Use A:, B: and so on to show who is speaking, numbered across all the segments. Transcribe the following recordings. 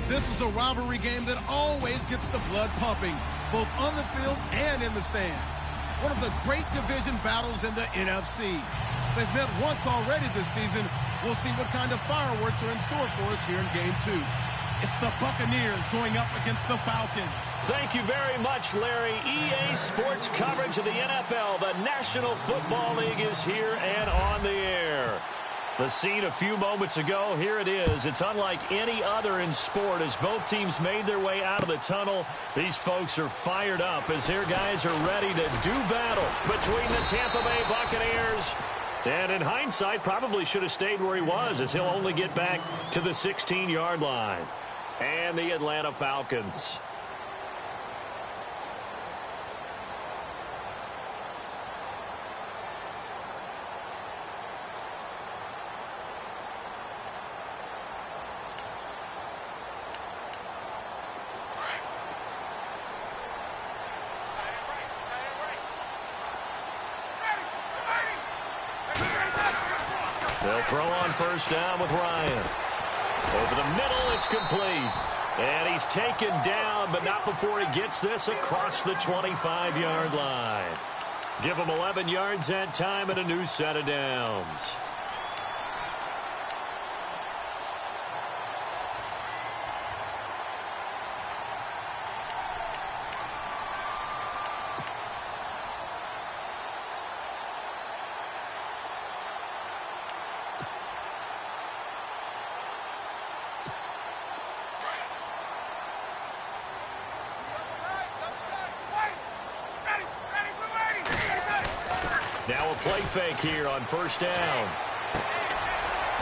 A: This is a rivalry game that always gets the blood pumping, both on the field and in the stands. One of the great division battles in the NFC. They've met once already this season. We'll see what kind of fireworks are in store for us here in Game 2. It's the Buccaneers going up against the Falcons.
B: Thank you very much, Larry. EA Sports coverage of the NFL. The National Football League is here and on the air. The scene a few moments ago, here it is. It's unlike any other in sport as both teams made their way out of the tunnel. These folks are fired up as their guys are ready to do battle between the Tampa Bay Buccaneers. And in hindsight, probably should have stayed where he was as he'll only get back to the 16-yard line. And the Atlanta Falcons. They'll throw on first down with Ryan. Over the middle, it's complete. And he's taken down, but not before he gets this across the 25-yard line. Give him 11 yards that time and a new set of downs. Now a play fake here on first down.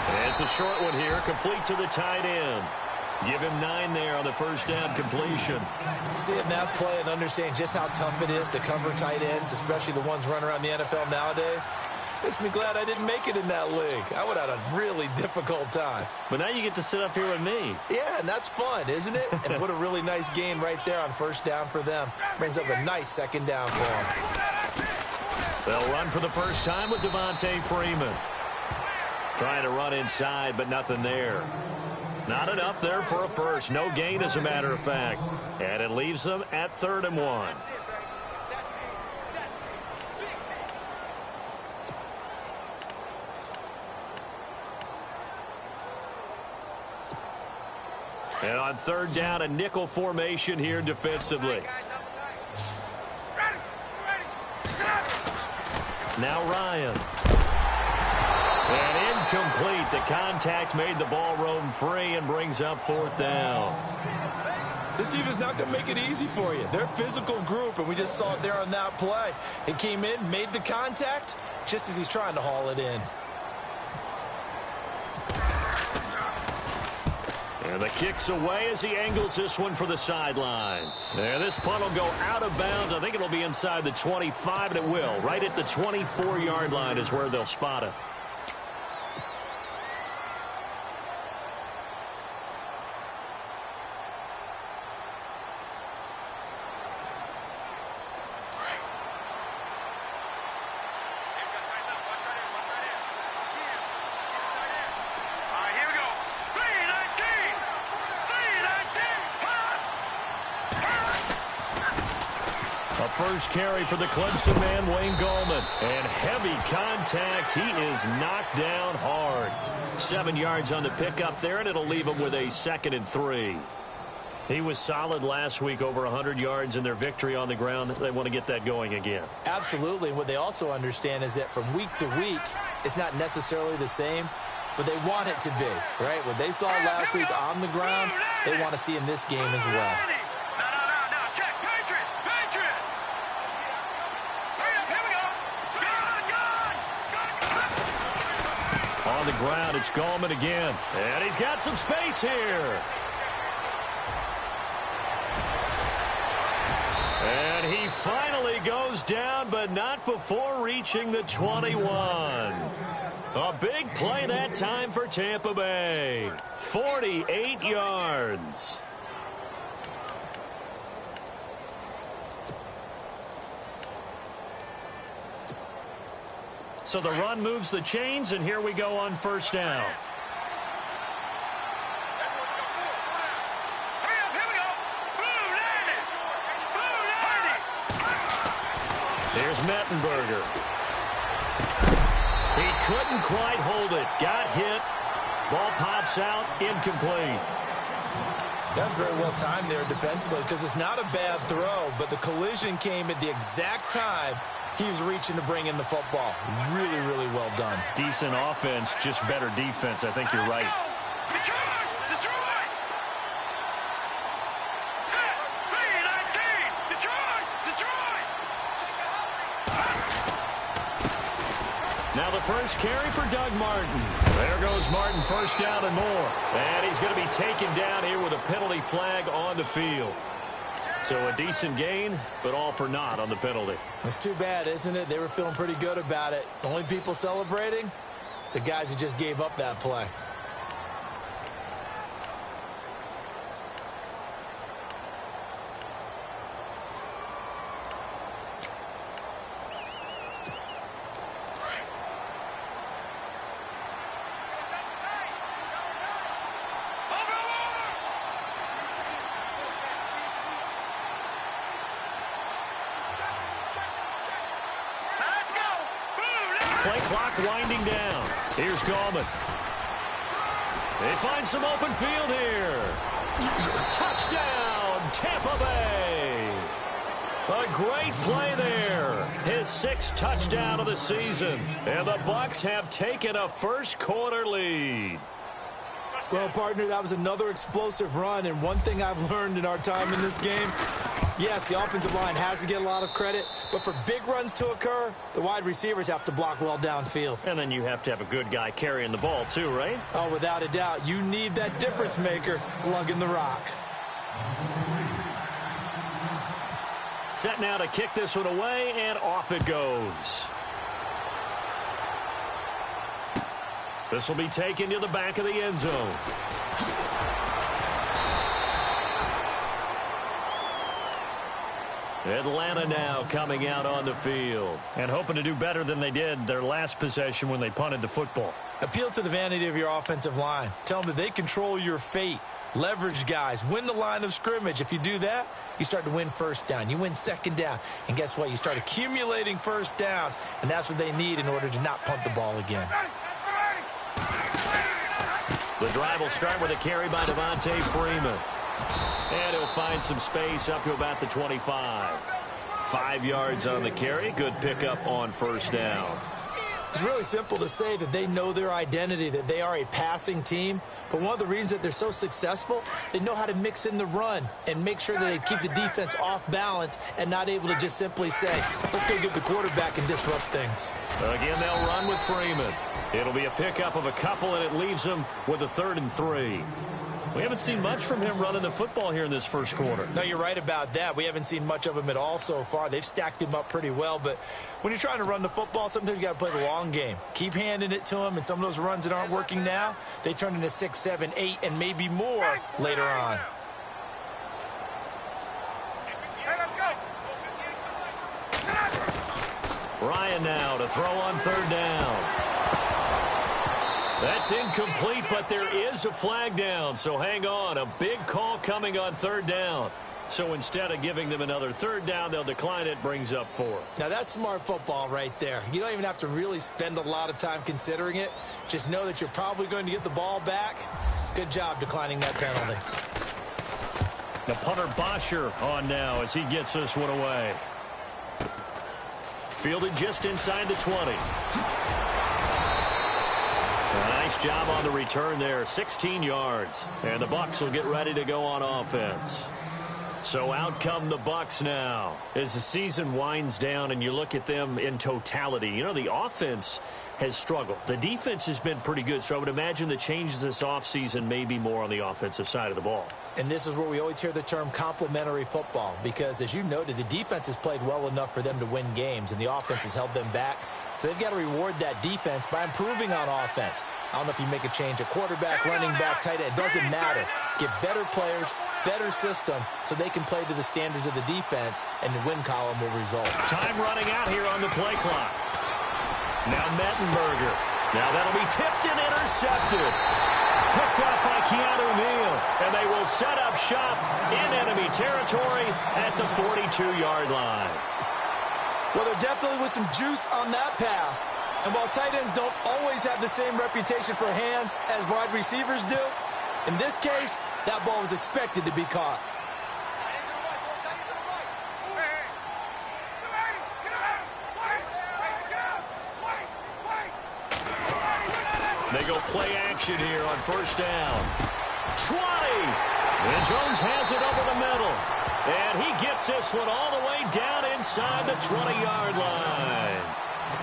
B: And it's a short one here, complete to the tight end. Give him 9 there on the first down completion.
C: Seeing that play and understanding just how tough it is to cover tight ends, especially the ones running around the NFL nowadays, makes me glad I didn't make it in that league. I would have had a really difficult time.
B: But now you get to sit up here with me.
C: Yeah, and that's fun, isn't it? And what a really nice game right there on first down for them. Brings up a nice second down for them.
B: They'll run for the first time with Devontae Freeman. Trying to run inside, but nothing there. Not enough there for a first. No gain, as a matter of fact. And it leaves them at 3rd and 1. And on 3rd down, a nickel formation here defensively. Now Ryan. And incomplete. The contact made the ball roam free and brings up 4th down.
C: This team is not going to make it easy for you. They're a physical group, and we just saw it there on that play. He came in, made the contact, just as he's trying to haul it in.
B: And the kick's away as he angles this one for the sideline. And this punt will go out of bounds. I think it'll be inside the 25, and it will. Right at the 24-yard line is where they'll spot it. First carry for the Clemson man, Wayne Gallman. And heavy contact. He is knocked down hard. 7 yards on the pickup there, and it'll leave him with a 2nd and 3. He was solid last week, over 100 yards in their victory on the ground. They want to get that going again.
C: Absolutely. What they also understand is that from week to week, it's not necessarily the same, but they want it to be, right? What they saw last week on the ground, they want to see in this game as well.
B: On the ground, it's Gallman again. And he's got some space here. And he finally goes down, but not before reaching the 21. A big play that time for Tampa Bay. 48 yards. So the run moves the chains, and here we go on first down. Here's Mettenberger. He couldn't quite hold it. Got hit. Ball pops out. Incomplete.
C: That's very well timed there defensively because it's not a bad throw, but the collision came at the exact time he was reaching to bring in the football. Really, really well done.
B: Decent offense, just better defense. I think you're right. Now the first carry for Doug Martin. There goes Martin, first down and more. And he's going to be taken down here with a penalty flag on the field. So a decent gain, but all for naught on the penalty.
C: It's too bad, isn't it? They were feeling pretty good about it. The only people celebrating, the guys who just gave up that play.
B: Play clock winding down. Here's Gallman. They find some open field here. Touchdown, Tampa Bay. A great play there. His 6th touchdown of the season. And the Bucs have taken a first quarter lead.
C: Well, partner, that was another explosive run. And one thing I've learned in our time in this game, yes, the offensive line has to get a lot of credit, but for big runs to occur, the wide receivers have to block well downfield.
B: And then you have to have a good guy carrying the ball too, right?
C: Oh, without a doubt. You need that difference maker lugging the rock.
B: Set now to kick this one away, and off it goes. This will be taken to the back of the end zone. Atlanta now coming out on the field and hoping to do better than they did their last possession when they punted the football.
C: Appeal to the vanity of your offensive line. Tell them that they control your fate. Leverage guys. Win the line of scrimmage. If you do that, you start to win first down. You win second down. And guess what? You start accumulating first downs, and that's what they need in order to not punt the ball again.
B: The drive will start with a carry by Devontae Freeman. And he'll find some space up to about the 25. 5 yards on the carry. Good pickup on first down.
C: It's really simple to say that they know their identity, that they are a passing team. But one of the reasons that they're so successful, they know how to mix in the run and make sure that they keep the defense off balance and not able to just simply say, let's go get the quarterback and disrupt things.
B: Again, they'll run with Freeman. It'll be a pickup of a couple, and it leaves them with a 3rd and 3. We haven't seen much from him running the football here in this first quarter.
C: No, you're right about that. We haven't seen much of him at all so far. They've stacked him up pretty well, but when you're trying to run the football, sometimes you got to play the long game. Keep handing it to him, and some of those runs that aren't working now, they turn into 6, 7, 8, and maybe more later on.
B: Ryan now to throw on 3rd down. That's incomplete, but there is a flag down, so hang on. A big call coming on 3rd down. So instead of giving them another 3rd down, they'll decline it, brings up 4.
C: Now, that's smart football right there. You don't even have to really spend a lot of time considering it. Just know that you're probably going to get the ball back. Good job declining that penalty.
B: The punter Bosher on now as he gets this one away. Fielded just inside the 20. A nice job on the return there, 16 yards. And the Bucs will get ready to go on offense. So out come the Bucs now as the season winds down and you look at them in totality. You know, the offense has struggled. The defense has been pretty good, so I would imagine the changes this offseason may be more on the offensive side of the ball.
C: And this is where we always hear the term complementary football because, as you noted, the defense has played well enough for them to win games, and the offense has held them back. So they've got to reward that defense by improving on offense. I don't know if you make a change at quarterback, running back, tight end. It doesn't matter. Get better players, better system, so they can play to the standards of the defense, and the win column will result.
B: Time running out here on the play clock. Now Mettenberger. Now that'll be tipped and intercepted. Picked up by Keanu Neal. And they will set up shop in enemy territory at the 42-yard line.
C: Well, there definitely was some juice on that pass. And while tight ends don't always have the same reputation for hands as wide receivers do, in this case, that ball was expected to be caught.
B: They go play action here on first down. 20. And Jones has it over the middle. And he gets this one all the way down inside the 20-yard line.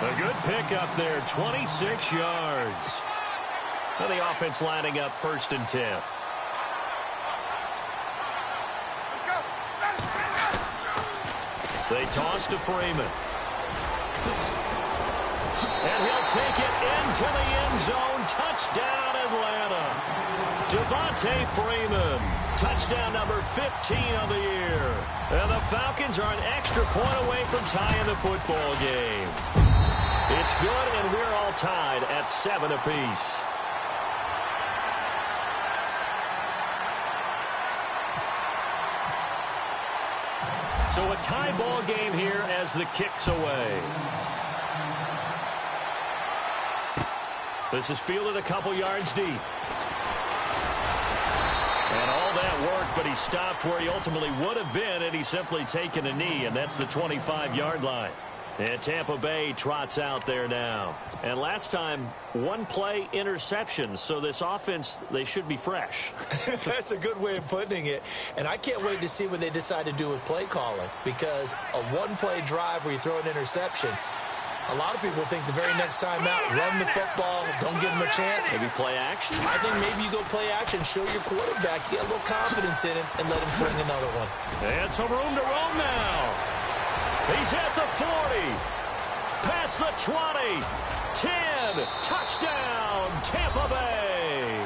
B: A good pickup there, 26 yards. Now the offense lining up 1st and 10. They toss to Freeman. And he'll take it into the end zone. Touchdown, Atlanta. Devontae Freeman. Touchdown number 15 of the year. And the Falcons are an extra point away from tying the football game. It's good, and we're all tied at 7 apiece. So a tie ball game here as the kick's away. This is fielded a couple yards deep. And all that worked, but he stopped where he ultimately would have been had he simply taken a knee, and that's the 25-yard line. And Tampa Bay trots out there now. And last time, one play interception, so this offense, they should be fresh.
C: That's a good way of putting it. And I can't wait to see what they decide to do with play calling, because a one-play drive where you throw an interception, a lot of people think the very next time out, run the football, don't give them a chance.
B: Maybe play action?
C: I think maybe you go play action, show your quarterback, get a little confidence in it, and let him fling another one.
B: And some room to roam now. He's at the 40. Past the 20. 10. Touchdown, Tampa Bay.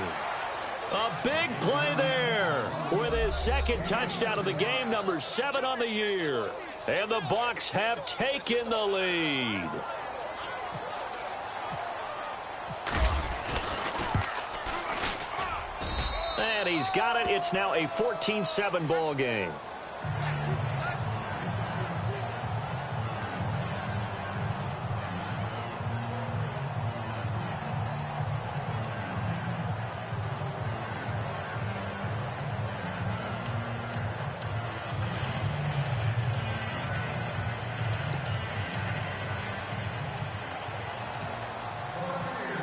B: A big play there with his second touchdown of the game, number 7 on the year. And the Bucs have taken the lead. And he's got it. It's now a 14-7 ball game.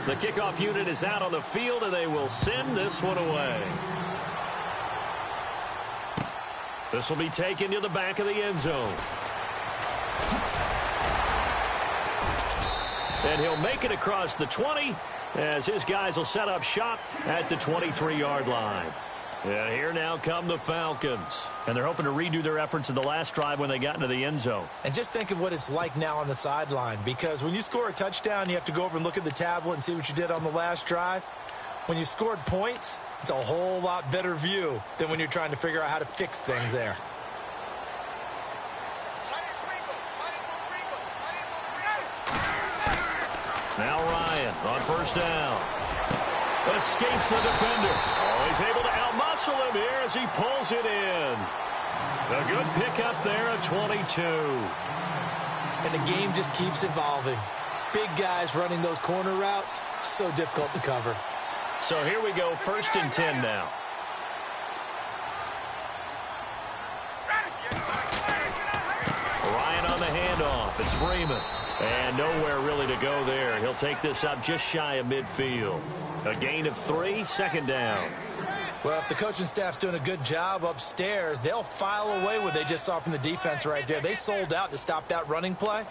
B: The kickoff unit is out on the field, and they will send this one away. This will be taken to the back of the end zone. And he'll make it across the 20 as his guys will set up shop at the 23-yard line. And here now come the Falcons. And they're hoping to redo their efforts in the last drive when they got into the end zone.
C: And just think of what it's like now on the sideline, because when you score a touchdown, you have to go over and look at the tablet and see what you did on the last drive. When you scored points, it's a whole lot better view than when you're trying to figure out how to fix things there.
B: Now Ryan on first down. Escapes the defender. Oh, he's able to outmuscle him here as he pulls it in. A good pickup there at 22.
C: And the game just keeps evolving. Big guys running those corner routes, so difficult to cover.
B: So here we go, 1st and 10 now. Ryan on the handoff. It's Freeman. And nowhere really to go there. He'll take this up just shy of midfield. A gain of 3, 2nd down.
C: Well, if the coaching staff's doing a good job upstairs, they'll file away what they just saw from the defense right there. They sold out to stop that running play.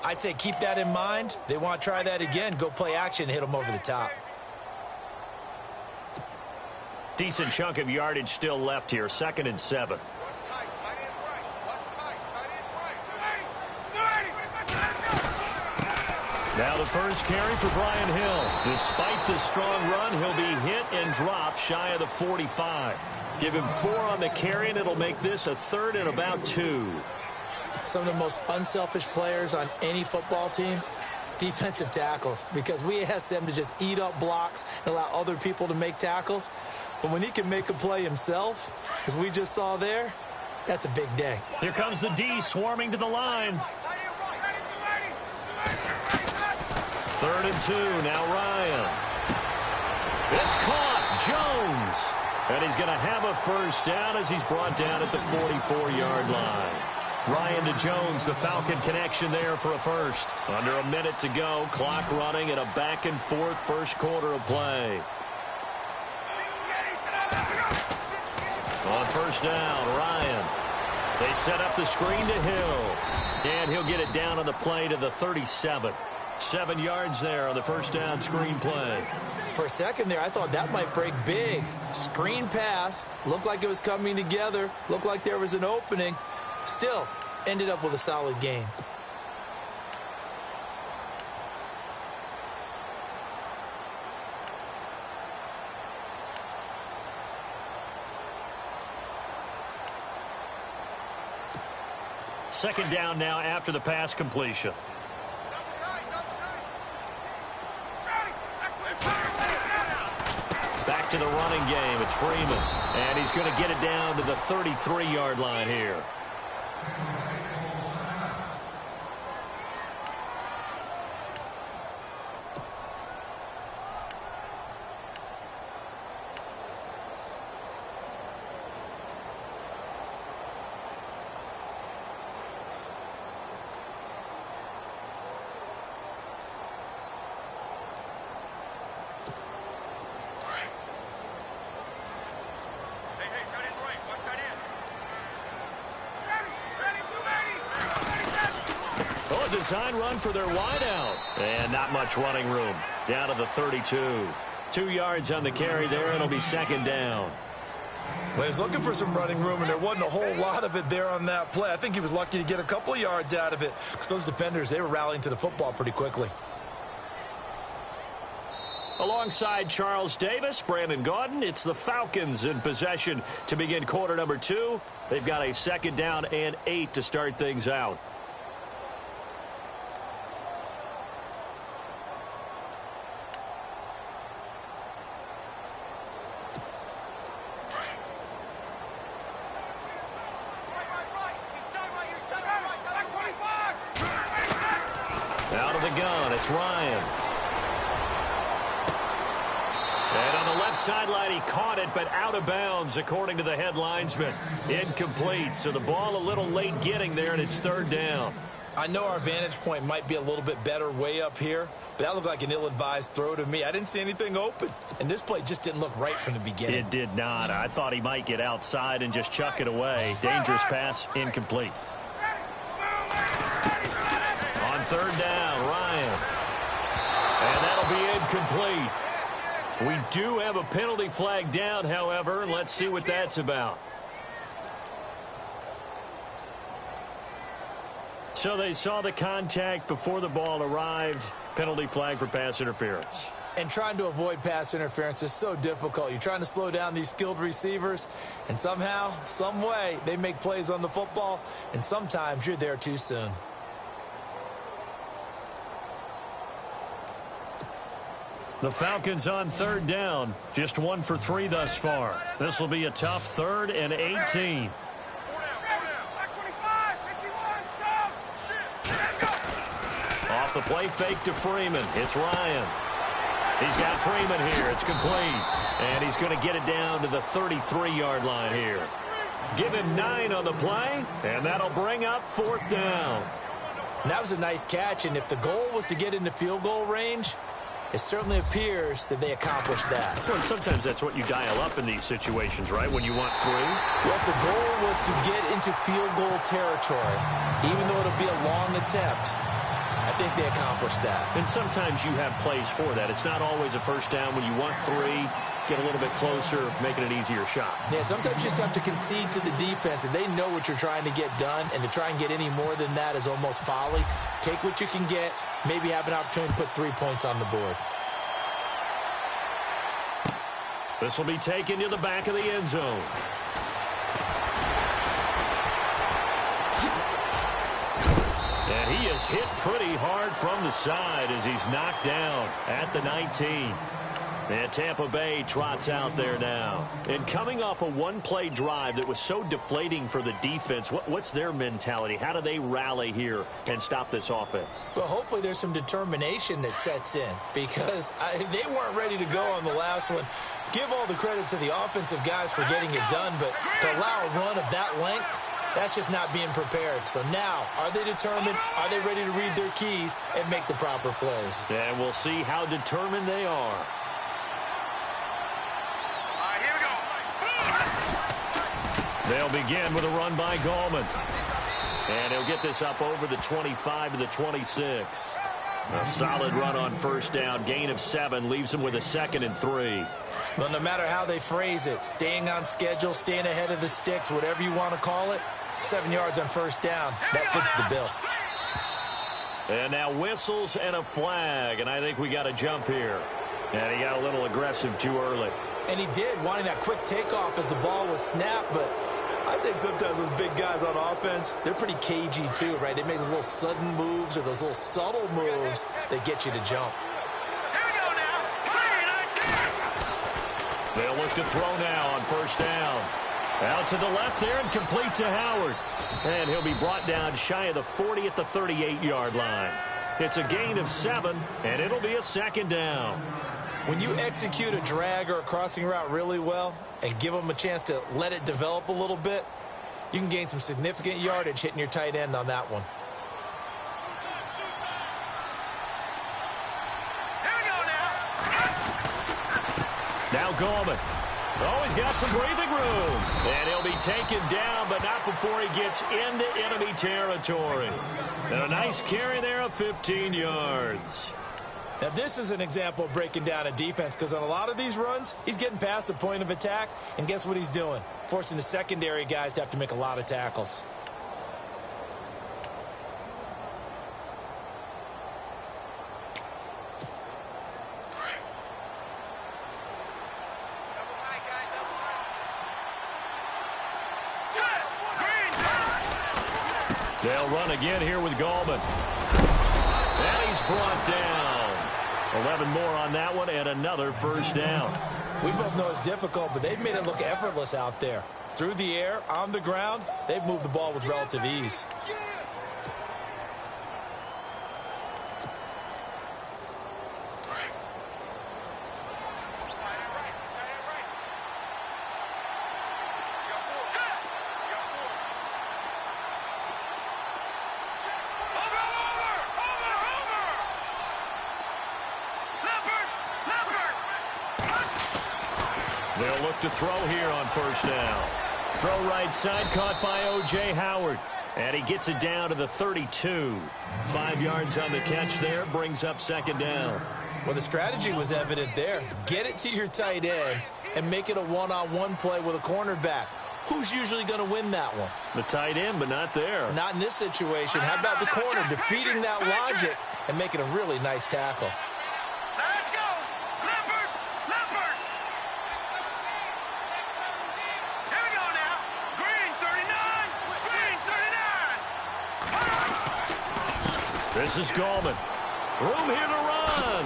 C: I'd say keep that in mind. They want to try that again. Go play action, hit them over the top.
B: Decent chunk of yardage still left here. 2nd and 7. Now the first carry for Brian Hill. Despite the strong run, he'll be hit and dropped shy of the 45. Give him 4 on the carry, and it'll make this a 3rd and about 2.
C: Some of the most unselfish players on any football team, defensive tackles, because we ask them to just eat up blocks and allow other people to make tackles. But when he can make a play himself, as we just saw there, that's a big day.
B: Here comes the D swarming to the line. 3rd and 2. Now Ryan. It's caught. Jones. And he's going to have a first down as he's brought down at the 44-yard line. Ryan to Jones, the Falcon connection there for a first. Under a minute to go. Clock running and a back-and-forth first quarter of play. On first down, Ryan. They set up the screen to Hill. And he'll get it down on the play to the 37. 7 yards there on the first down screen play.
C: For a second there, I thought that might break big. Screen pass. Looked like it was coming together. Looked like there was an opening. Still, ended up with a solid game.
B: Second down now after the pass completion. Back to the running game. It's Freeman. And he's going to get it down to the 33-yard line here. Design run for their wideout. And not much running room. Down to the 32. 2 yards on the carry there. It'll be second down.
D: Well, he was looking for some running room, and there wasn't a whole lot of it there on that play. I think he was lucky to get a couple of yards out of it because those defenders, they were rallying to the football pretty quickly.
B: Alongside Charles Davis, Brandon Gaudin, it's the Falcons in possession to begin quarter number 2. They've got a second down and 8 to start things out. Out of the gun, it's Ryan. And on the left sideline, he caught it, but out of bounds, according to the head linesman. Incomplete, so the ball a little late getting there, and it's third down.
D: I know our vantage point might be a little bit better way up here, but that looked like an ill-advised throw to me. I didn't see anything open, and this play just didn't look right from the beginning.
B: It did not. I thought he might get outside and just chuck it away. Dangerous pass, incomplete. On third down, Ryan. And that'll be incomplete. We do have a penalty flag down, however. Let's see what that's about. So they saw the contact before the ball arrived. Penalty flag for pass interference.
C: And trying to avoid pass interference is so difficult. You're trying to slow down these skilled receivers, and somehow, some way, they make plays on the football, and sometimes you're there too soon.
B: The Falcons on third down. Just 1 for 3 thus far. This will be a tough 3rd and 18. Off the play fake to Freeman. It's Ryan. He's got Freeman here. It's complete. And he's going to get it down to the 33-yard line here. Give him 9 on the play, and that'll bring up 4th down.
C: And that was a nice catch, and if the goal was to get into field goal range, it certainly appears that they accomplished that.
B: Well, sometimes that's what you dial up in these situations, right, when you want 3?
C: Well, if the goal was to get into field goal territory, even though it'll be a long attempt, I think they accomplished that.
B: And sometimes you have plays for that. It's not always a first down when you want 3, get a little bit closer, make it an easier shot.
C: Yeah, sometimes you just have to concede to the defense, and they know what you're trying to get done, and to try and get any more than that is almost folly. Take what you can get, maybe have an opportunity to put 3 points on the board.
B: This will be taken to the back of the end zone. And he is hit pretty hard from the side as he's knocked down at the 19. And Tampa Bay trots out there now. And coming off a one-play drive that was so deflating for the defense, what's their mentality? How do they rally here and stop this offense?
C: Well, hopefully there's some determination that sets in because they weren't ready to go on the last one. Give all the credit to the offensive guys for getting it done, but to allow a run of that length, that's just not being prepared. So now, are they determined? Are they ready to read their keys and make the proper plays?
B: And we'll see how determined they are. They'll begin with a run by Gallman. And he'll get this up over the 25 to the 26. A solid run on first down. Gain of 7 leaves him with a 2nd and 3.
C: Well, no matter how they phrase it, staying on schedule, staying ahead of the sticks, whatever you want to call it, 7 yards on first down, that fits the bill.
B: And now whistles and a flag, and I think we got a jump here. And he got a little aggressive too early.
C: And he did, wanting that quick takeoff as the ball was snapped, but I think sometimes those big guys on offense, they're pretty cagey too, right? They make those little sudden moves or those little subtle moves that get you to jump.
B: They'll look to throw now on first down. Out to the left there and complete to Howard. And he'll be brought down shy of the 40 at the 38-yard line. It's a gain of 7, and it'll be a 2nd down.
C: When you execute a drag or a crossing route really well and give them a chance to let it develop a little bit, you can gain some significant yardage hitting your tight end on that one.
B: Now Gallman. Oh, he's got some breathing room. And he'll be taken down, but not before he gets into enemy territory. And a nice carry there of 15 yards.
C: Now, this is an example of breaking down a defense because on a lot of these runs, he's getting past the point of attack, and guess what he's doing? Forcing the secondary guys to have to make a lot of tackles.
B: They'll run again here with Gallman. And he's brought down. 11 more on that one and another first down.
C: We both know it's difficult, but they've made it look effortless out there. Through the air, on the ground, they've moved the ball with relative ease.
B: They'll look to throw here on first down. Throw right side, caught by O.J. Howard. And he gets it down to the 32. 5 yards on the catch there, brings up 2nd down.
C: Well, the strategy was evident there. Get it to your tight end and make it a one-on-one play with a cornerback. Who's usually going to win that one?
B: The tight end, but not there.
C: Not in this situation. How about the corner defeating that logic and making a really nice tackle?
E: Let's go! Leopard! Leopard! Here we go now. Green 39! Green 39!
B: This is Gallman. Room here to run.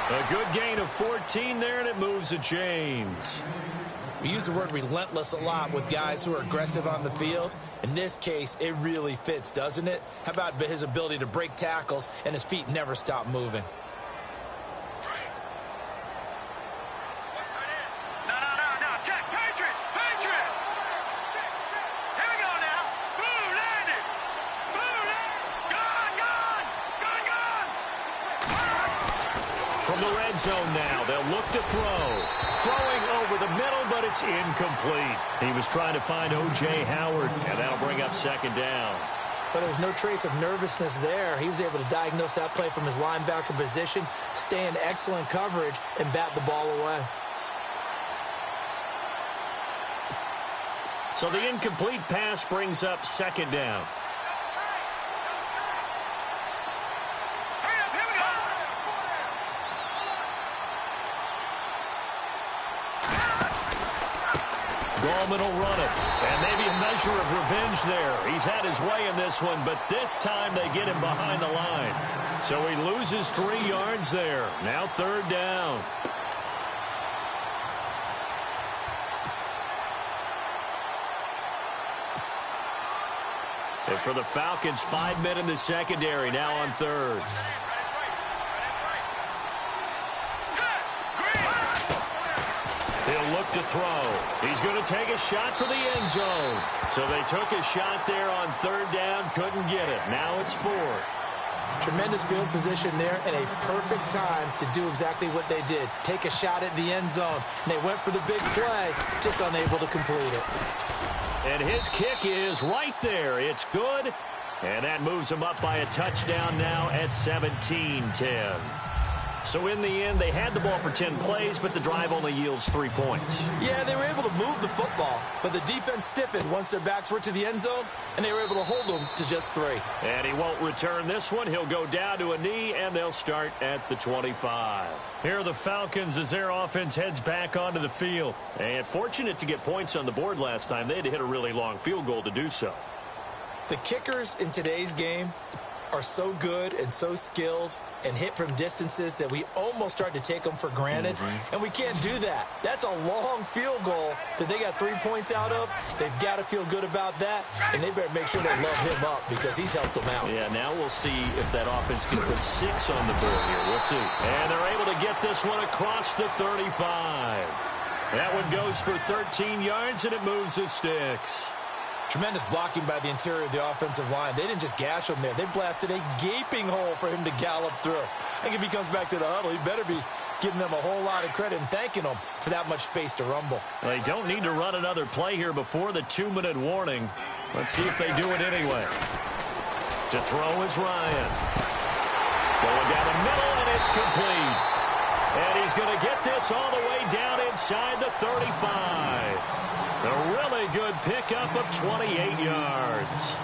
B: A good gain of 14 there, and it moves the chains.
C: We use the word relentless a lot with guys who are aggressive on the field. In this case, it really fits, doesn't it? How about his ability to break tackles and his feet never stop moving?
E: No. Check. Patriot! Patriot! Here we go now. Blue landed! Blue landed! Gone!
B: From the red zone now, they'll look to throw. Throwing over the middle, but it's incomplete. He was trying to find O.J. Howard, and that'll bring up 2nd down.
C: But there was no trace of nervousness there. He was able to diagnose that play from his linebacker position, stay in excellent coverage, and bat the ball away.
B: So the incomplete pass brings up 2nd down. Gallman will run it, and maybe a measure of revenge there. He's had his way in this one, but this time they get him behind the line. So he loses 3 yards there. Now 3rd down. And for the Falcons, 5 men in the secondary now on 3rd. He'll look to throw. He's going to take a shot for the end zone. So they took a shot there on 3rd down, couldn't get it. Now it's 4th.
C: Tremendous field position there and a perfect time to do exactly what they did. Take a shot at the end zone. And they went for the big play, just unable to complete it.
B: And his kick is right there. It's good. And that moves him up by a touchdown now at 17-10. So in the end, they had the ball for 10 plays, but the drive only yields 3 points.
C: Yeah, they were able to move the football, but the defense stiffened once their backs were to the end zone, and they were able to hold them to just 3.
B: And he won't return this one. He'll go down to a knee, and they'll start at the 25. Here are the Falcons as their offense heads back onto the field. And fortunate to get points on the board last time. They had to hit a really long field goal to do so.
C: The kickers in today's game are so good and so skilled and hit from distances that we almost start to take them for granted, and we can't do that. That's a long field goal that they got 3 points out of. They've got to feel good about that, and they better make sure they love him up because he's helped them out.
B: Yeah, now we'll see if that offense can put 6 on the board here. We'll see. And they're able to get this one across the 35. That one goes for 13 yards, and it moves the sticks.
C: Tremendous blocking by the interior of the offensive line. They didn't just gash him there. They blasted a gaping hole for him to gallop through. I think if he comes back to the huddle, he better be giving them a whole lot of credit and thanking them for that much space to rumble.
B: They don't need to run another play here before the 2-minute warning. Let's see if they do it anyway. To throw is Ryan. Going down the middle, and it's complete. And he's going to get this all the way down inside the 35. A really good pickup of 28 yards.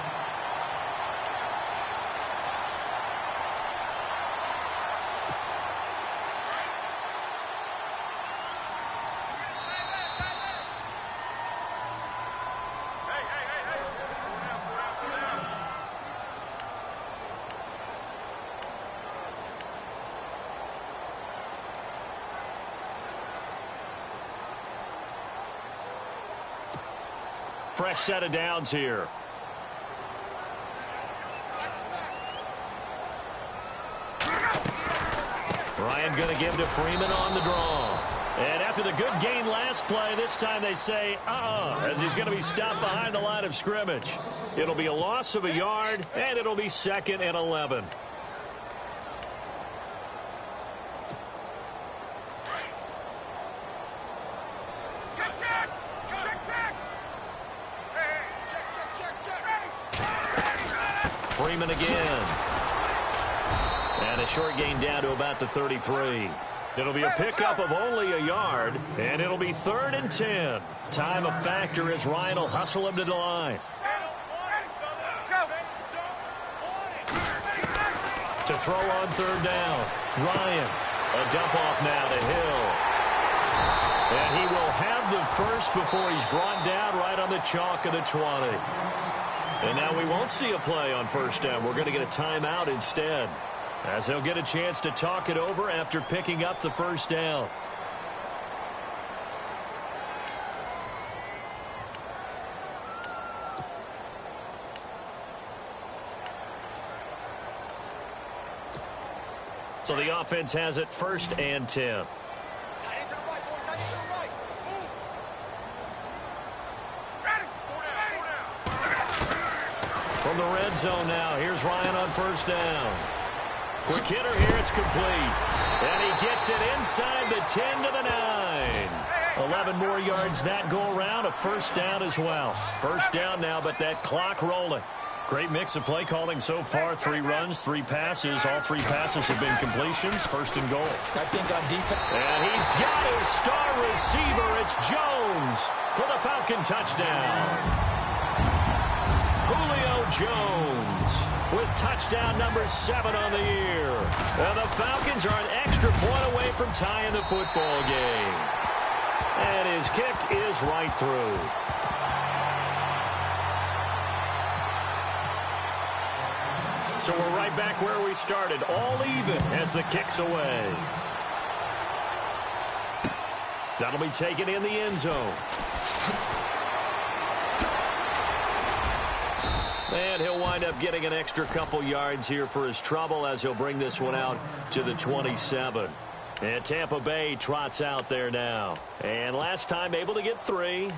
B: Fresh set of downs here. Ryan going to give to Freeman on the draw. And after the good gain last play, this time they say, as he's going to be stopped behind the line of scrimmage. It'll be a loss of a yard, and it'll be 2nd and 11. Freeman again. And a short gain down to about the 33. It'll be a pickup of only a yard, and it'll be 3rd and 10. Time a factor as Ryan will hustle him to the line. To throw on 3rd down. Ryan. A dump off now to Hill. And he will have the first before he's brought down right on the chalk of the 20. And now we won't see a play on 1st down. We're going to get a timeout instead, as he'll get a chance to talk it over after picking up the 1st down. So the offense has it 1st and 10. From the red zone now, here's Ryan on 1st down. Quick hitter here, it's complete. And he gets it inside the 10 to the 9. 11 more yards that go around, a 1st down as well. 1st down now, but that clock rolling. Great mix of play calling so far. 3 runs, 3 passes. All 3 passes have been completions. 1st and goal.
C: I think on defense.
B: And he's got his star receiver. It's Jones for the Falcon touchdown. Julio Jones with touchdown number 7 on the year. And the Falcons are an extra point away from tying the football game. And his kick is right through. So we're right back where we started, all even as the kick's away. That'll be taken in the end zone. And he'll wind up getting an extra couple yards here for his trouble as he'll bring this one out to the 27. And Tampa Bay trots out there now. And last time able to get 3.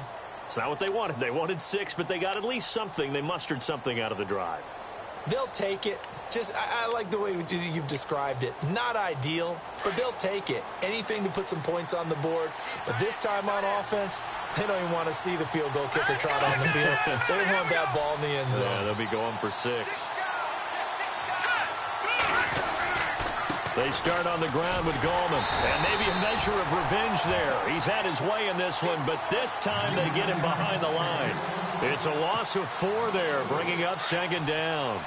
B: It's not what they wanted. They wanted 6, but they got at least something. They mustered something out of the drive.
C: They'll take it. I like the way you've described it. Not ideal, but they'll take it. Anything to put some points on the board. But this time on offense, they don't even want to see the field goal kicker trot on the field. They want that ball in the end zone.
B: Yeah, they'll be going for 6. They start on the ground with Gallman. And maybe a measure of revenge there. He's had his way in this one, but this time they get him behind the line. It's a loss of 4 there, bringing up 2nd down.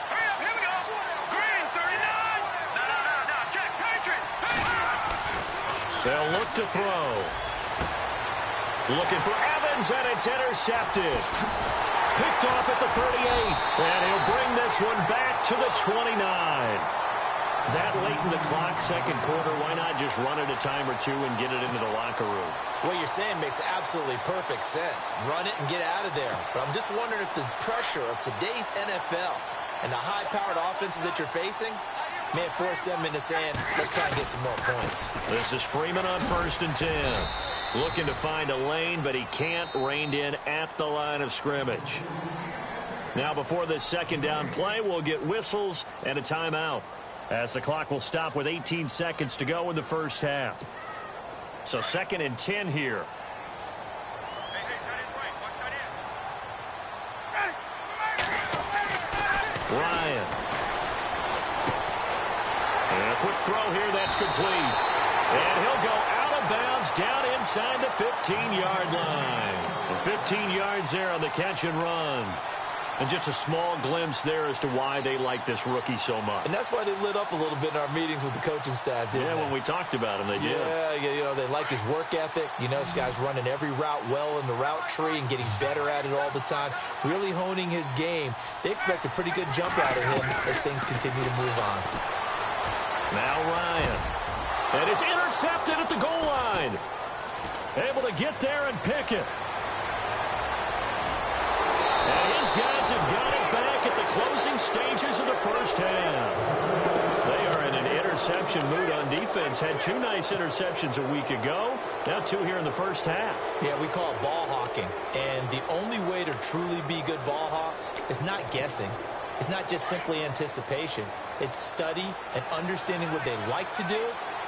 E: Hurry up, here we go. Green, 39. No, check, Patriot.
B: They'll look to throw. Looking for Evans, and it's intercepted. Picked off at the 38, and he'll bring this one back to the 29. That late in the clock, second quarter, why not just run it a time or 2 and get it into the locker room?
C: What you're saying makes absolutely perfect sense. Run it and get out of there. But I'm just wondering if the pressure of today's NFL and the high-powered offenses that you're facing may force them into saying, let's try and get some more points.
B: This is Freeman on 1st and 10. Looking to find a lane, but he can't, reined in at the line of scrimmage. Now before this 2nd down play, we'll get whistles and a timeout, as the clock will stop with 18 seconds to go in the first half. So 2nd and 10 here. Ryan. And a quick throw here, that's complete. And he'll go out of bounds down inside the 15-yard line. And 15 yards there on the catch and run. And just a small glimpse there as to why they like this rookie so much.
C: And that's why they lit up a little bit in our meetings with the coaching staff, didn't they?
B: When we talked about him, they did.
C: Yeah, they like his work ethic. You know, this guy's running every route well in the route tree and getting better at it all the time, really honing his game. They expect a pretty good jump out of him as things continue to move on.
B: Now Ryan. And it's intercepted at the goal line. Able to get there and pick it. And his guys have got it back at the closing stages of the first half. They are in an interception mood on defense. Had 2 nice interceptions a week ago. Now 2 here in the first half.
C: Yeah, we call it ball hawking. And the only way to truly be good ball hawks is not guessing. It's not just simply anticipation. It's study and understanding what they like to do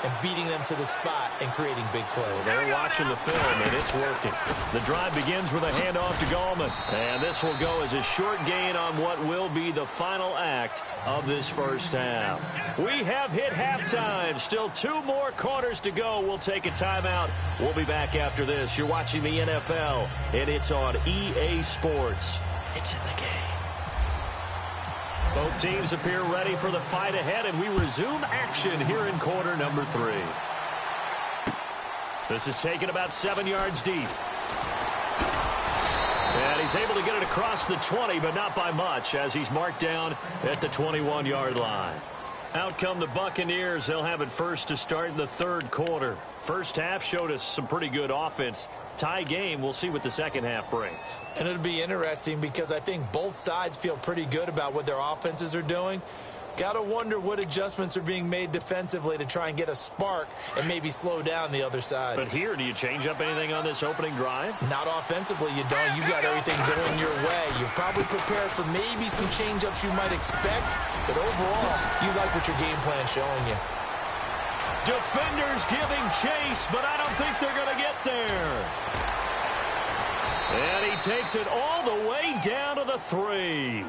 C: and beating them to the spot and creating big plays.
B: They're watching the film, and it's working. The drive begins with a handoff to Gallman. And this will go as a short gain on what will be the final act of this first half. We have hit halftime. Still 2 more quarters to go. We'll take a timeout. We'll be back after this. You're watching the NFL, and it's on EA Sports. It's in the game. Both teams appear ready for the fight ahead, and we resume action here in quarter number 3. This is taken about 7 yards deep. And he's able to get it across the 20, but not by much, as he's marked down at the 21-yard line. Out come the Buccaneers. They'll have it first to start in the 3rd quarter. First half showed us some pretty good offense. Tie game. We'll see what the second half brings.
C: And it'll be interesting because I think both sides feel pretty good about what their offenses are doing. Got to wonder what adjustments are being made defensively to try and get a spark and maybe slow down the other side.
B: But here, do you change up anything on this opening drive?
C: Not offensively, you don't. You got everything going your way. You've probably prepared for maybe some change-ups you might expect, but overall, you like what your game plan's showing you.
B: Defenders giving chase, but I don't think they're going to get there. And he takes it all the way down to the 3.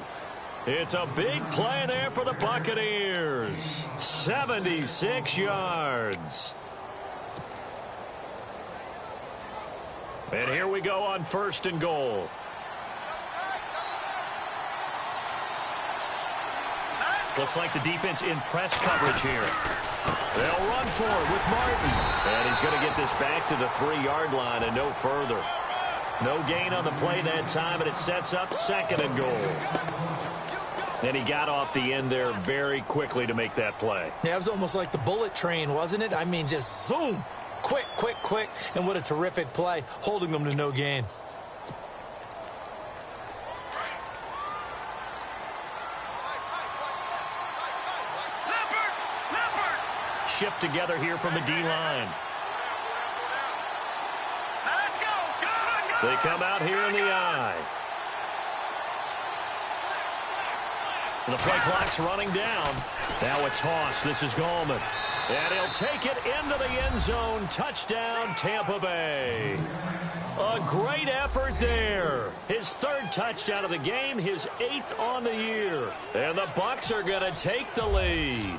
B: It's a big play there for the Buccaneers. 76 yards. And here we go on 1st and goal. Looks like the defense in press coverage here. They'll run for it with Martin. And he's going to get this back to the 3-yard line and no further. No gain on the play that time, and it sets up 2nd and goal. And he got off the end there very quickly to make that play.
C: Yeah, it was almost like the bullet train, wasn't it? I mean, just zoom. Quick, quick, quick. And what a terrific play, holding them to no gain.
B: Shift together here from the D-line.
E: Let's go. Go.
B: They come out here in the eye. And the play clock's running down. Now a toss. This is Gallman. And he'll take it into the end zone. Touchdown, Tampa Bay. A great effort there. His 3rd touchdown of the game, his 8th on the year. And the Bucs are going to take the lead.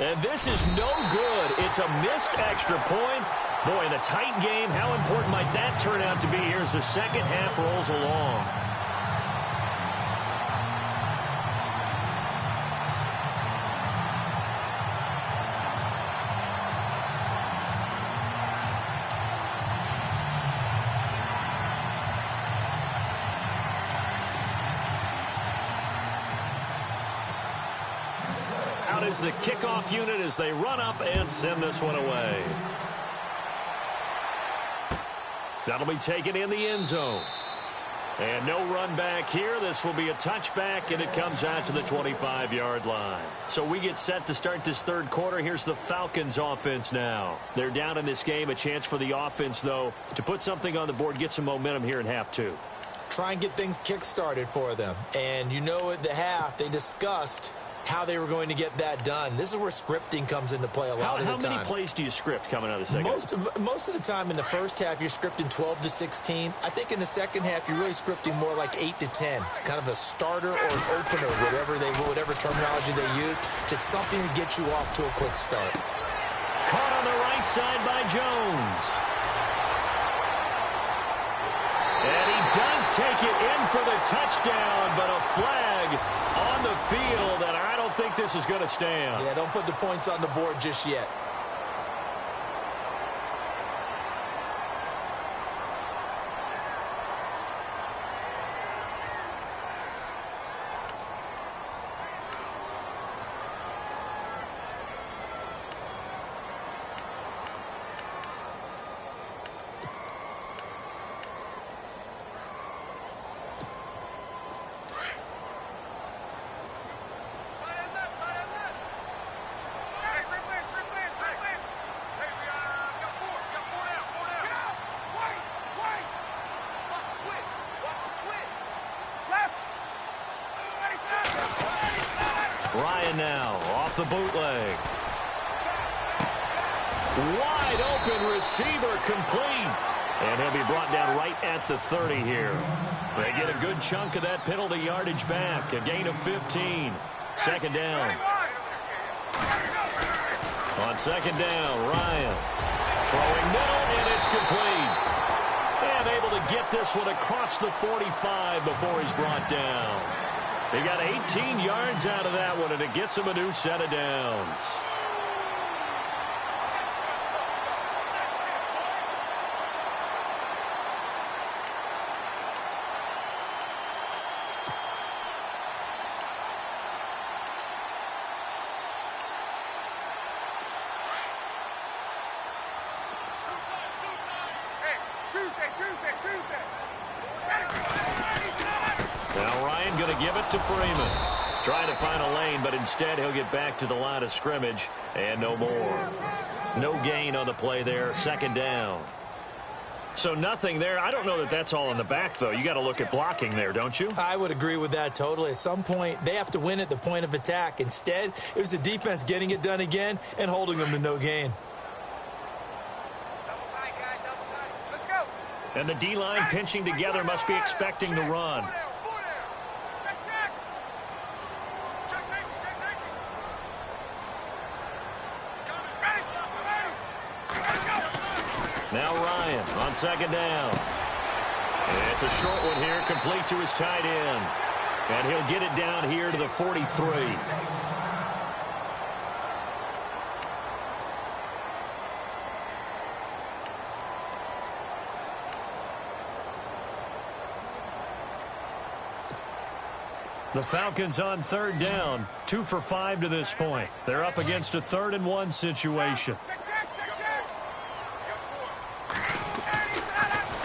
B: And this is no good. It's a missed extra point. Boy, in a tight game, how important might that turn out to be here as the second half rolls along? Out is the kickoff unit as they run up and send this one away. That'll be taken in the end zone. And no run back here. This will be a touchback, and it comes out to the 25-yard line. So we get set to start this 3rd quarter. Here's the Falcons offense now. They're down in this game. A chance for the offense, though, to put something on the board, get some momentum here in half 2.
C: Try and get things kick-started for them. And you know at the half, they discussed how they were going to get that done. This is where scripting comes into play a lot of the time.
B: How many plays do you script coming out of the second half?
C: Most of the time in the first half, you're scripting 12 to 16. I think in the second half, you're really scripting more like 8 to 10. Kind of a starter or an opener, whatever terminology they use. Just something to get you off to a quick start.
B: Caught on the right side by Jones. And he does take it in for the touchdown, but a flag on the field, and I don't think this is going to stand.
C: Yeah, don't put the points on the board just yet.
B: Ryan now off the bootleg. Wide open receiver complete. And he'll be brought down right at the 30 here. They get a good chunk of that penalty yardage back. A gain of 15. 2nd down. On 2nd down, Ryan. Throwing middle, and it's complete. And able to get this one across the 45 before he's brought down. He got 18 yards out of that one, and it gets him a new set of downs. Now Ryan going to give it to Freeman. Trying to find a lane, but instead he'll get back to the line of scrimmage and no more. No gain on the play there. 2nd down. So nothing there. I don't know that that's all in the back, though. You got to look at blocking there, don't you?
C: I would agree with that totally. At some point, they have to win at the point of attack. Instead, it was the defense getting it done again and holding them to no gain.
B: And the D-line pinching together must be expecting the run. Now Ryan on 2nd down. It's a short one here, complete to his tight end. And he'll get it down here to the 43. The Falcons on third down, 2 for 5 to this point. They're up against a 3rd-and-1 situation.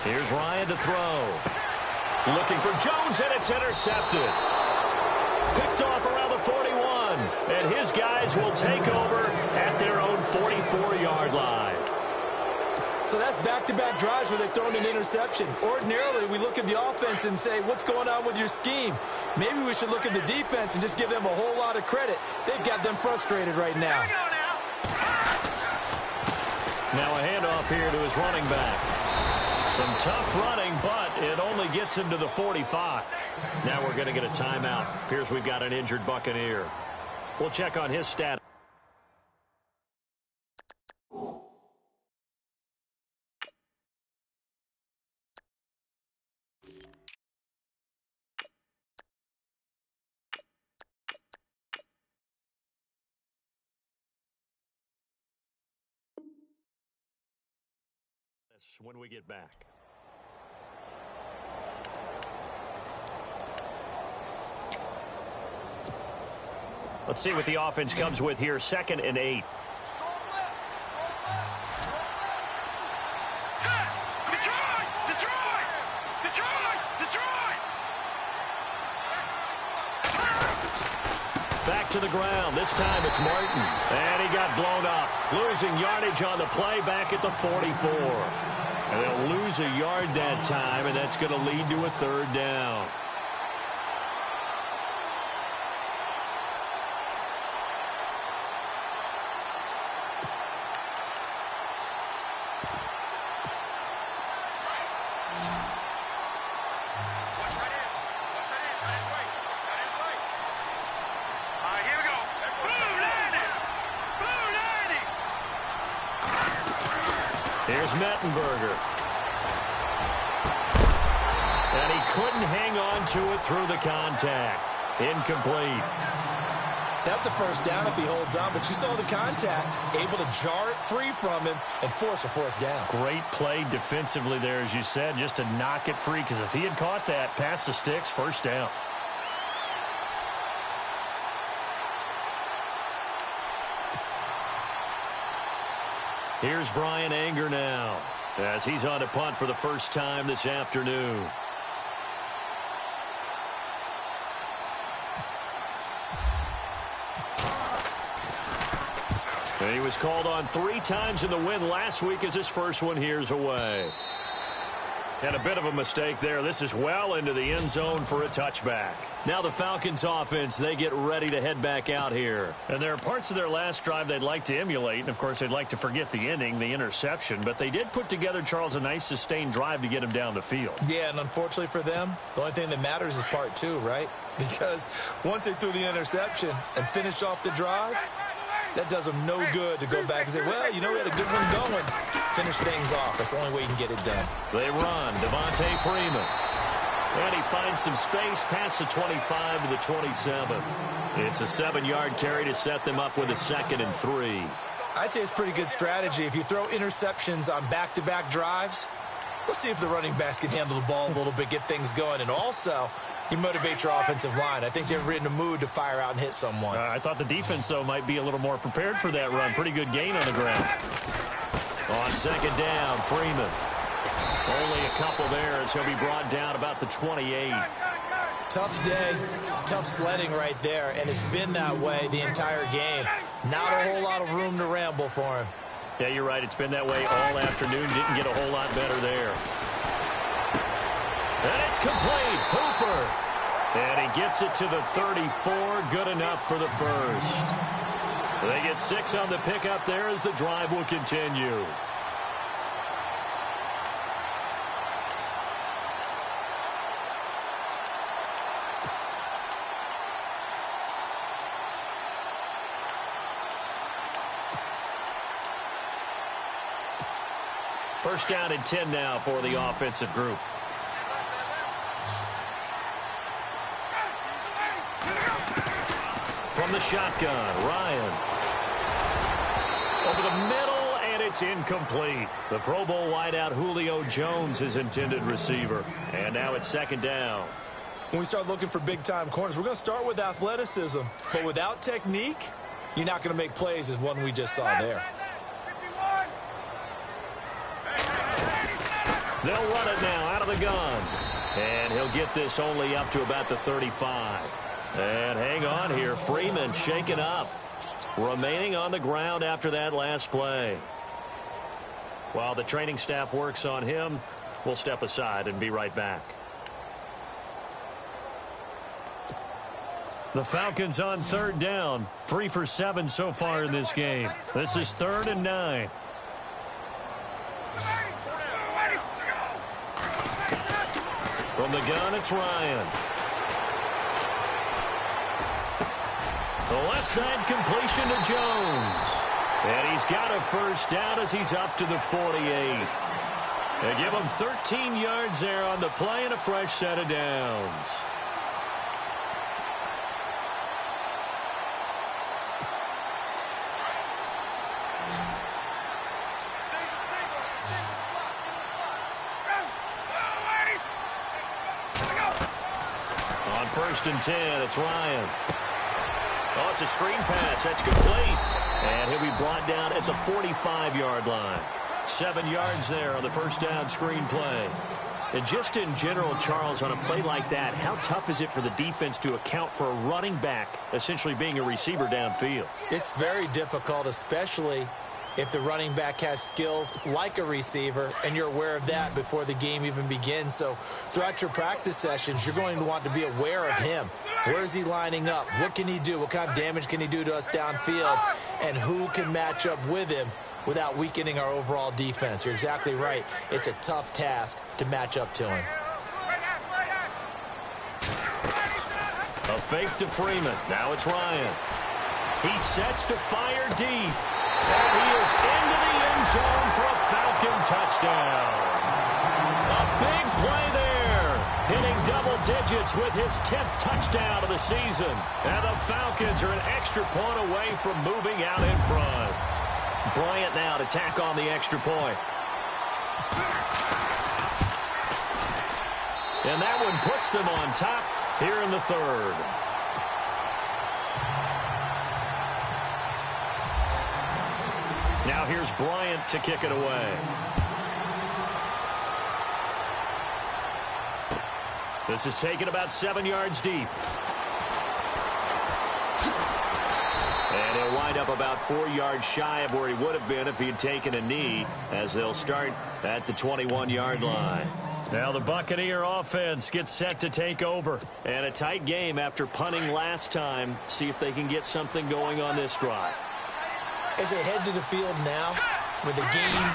B: Here's Ryan to throw. Looking for Jones, and it's intercepted. Picked off around the 41, and his guys will take over at their own 44-yard line.
C: So that's back-to-back drives where they've thrown an interception. Ordinarily, we look at the offense and say, what's going on with your scheme? Maybe we should look at the defense and just give them a whole lot of credit. They've got them frustrated right now.
B: Now a handoff here to his running back. Some tough running, but it only gets him to the 45. Now we're going to get a timeout. Appears we've got an injured Buccaneer. We'll check on his stat. When we get back. Let's see what the offense comes with here. 2nd and 8. Back to the ground. This time it's Martin. And he got blown up. Losing yardage on the play back at the 44. And they'll lose a yard that time, and that's going to lead to a 3rd down. Here's Mettenberger. And he couldn't hang on to it through the contact. Incomplete.
C: That's a 1st down if he holds on, but you saw the contact, able to jar it free from him and force a 4th down.
B: Great play defensively there, as you said, just to knock it free, because if he had caught that, past the sticks, 1st down. Here's Brian Anger now, as he's on to punt for the first time this afternoon. And he was called on 3 times in the win last week as his first one here's away. And a bit of a mistake there. This is well into the end zone for a touchback. Now the Falcons offense, they get ready to head back out here. And there are parts of their last drive they'd like to emulate. And, of course, they'd like to forget the ending, the interception. But they did put together, Charles, a nice sustained drive to get him down the field.
C: Yeah, and unfortunately for them, the only thing that matters is part 2, right? Because once they threw the interception and finished off the drive, that does them no good to go back and say, well, you know, we had a good one going. Finish things off. That's the only way you can get it done.
B: They run. Devontae Freeman. And he finds some space past the 25 to the 27. It's a 7-yard carry to set them up with a 2nd and 3.
C: I'd say it's pretty good strategy. If you throw interceptions on back-to-back drives, let's see if the running backs can handle the ball a little bit, get things going. And also, you motivate your offensive line. I think they're in a mood to fire out and hit someone.
B: I thought the defense, though, might be a little more prepared for that run. Pretty good gain on the ground. On 2nd down, Freeman. Only a couple there as he'll be brought down about the 28.
C: Tough day, tough sledding right there, and it's been that way the entire game. Not a whole lot of room to ramble for him.
B: Yeah, you're right. It's been that way all afternoon. Didn't get a whole lot better there. And it's complete. Hooper. And he gets it to the 34. Good enough for the first. They get 6 on the pickup there as the drive will continue. First down and 10 now for the offensive group. From the shotgun, Ryan. Over the middle, and it's incomplete. The Pro Bowl wideout Julio Jones is intended receiver. And now it's 2nd down.
D: when we start looking for big-time corners, we're going to start with athleticism. But without technique, you're not going to make plays as one we just saw there.
B: They'll run it now out of the gun. And he'll get this only up to about the 35. And hang on here. Freeman shaken up. Remaining on the ground after that last play. While the training staff works on him, we'll step aside and be right back. The Falcons on third down. 3 for 7 so far in this game. This is 3rd and 9. From the gun, it's Ryan. The left side completion to Jones. And he's got a first down as he's up to the 48. They give him 13 yards there on the play and a fresh set of downs. On 1st and 10, it's Ryan. Oh, it's a screen pass. That's complete. And he'll be brought down at the 45-yard line. 7 yards there on the first down screen play. And just in general, Charles, on a play like that, how tough is it for the defense to account for a running back essentially being a receiver downfield?
C: It's very difficult, especially if the running back has skills like a receiver, and you're aware of that before the game even begins. So throughout your practice sessions, you're going to want to be aware of him. Where is he lining up? What can he do? What kind of damage can he do to us downfield? And who can match up with him without weakening our overall defense? You're exactly right. It's a tough task to match up to him.
B: A fake to Freeman. Now it's Ryan. He sets to fire deep. And he is into the end zone for a Falcon touchdown. A big play there. Hitting double digits with his 10th touchdown of the season. And the Falcons are an extra point away from moving out in front. Bryant now to tack on the extra point. And that one puts them on top here in the 3rd. Now here's Bryant to kick it away. This is taken about 7 yards deep. And he'll wind up about 4 yards shy of where he would have been if he had taken a knee, as they'll start at the 21-yard line. Now the Buccaneer offense gets set to take over. And a tight game after punting last time. See if they can get something going on this drive.
C: As they head to the field now, with the game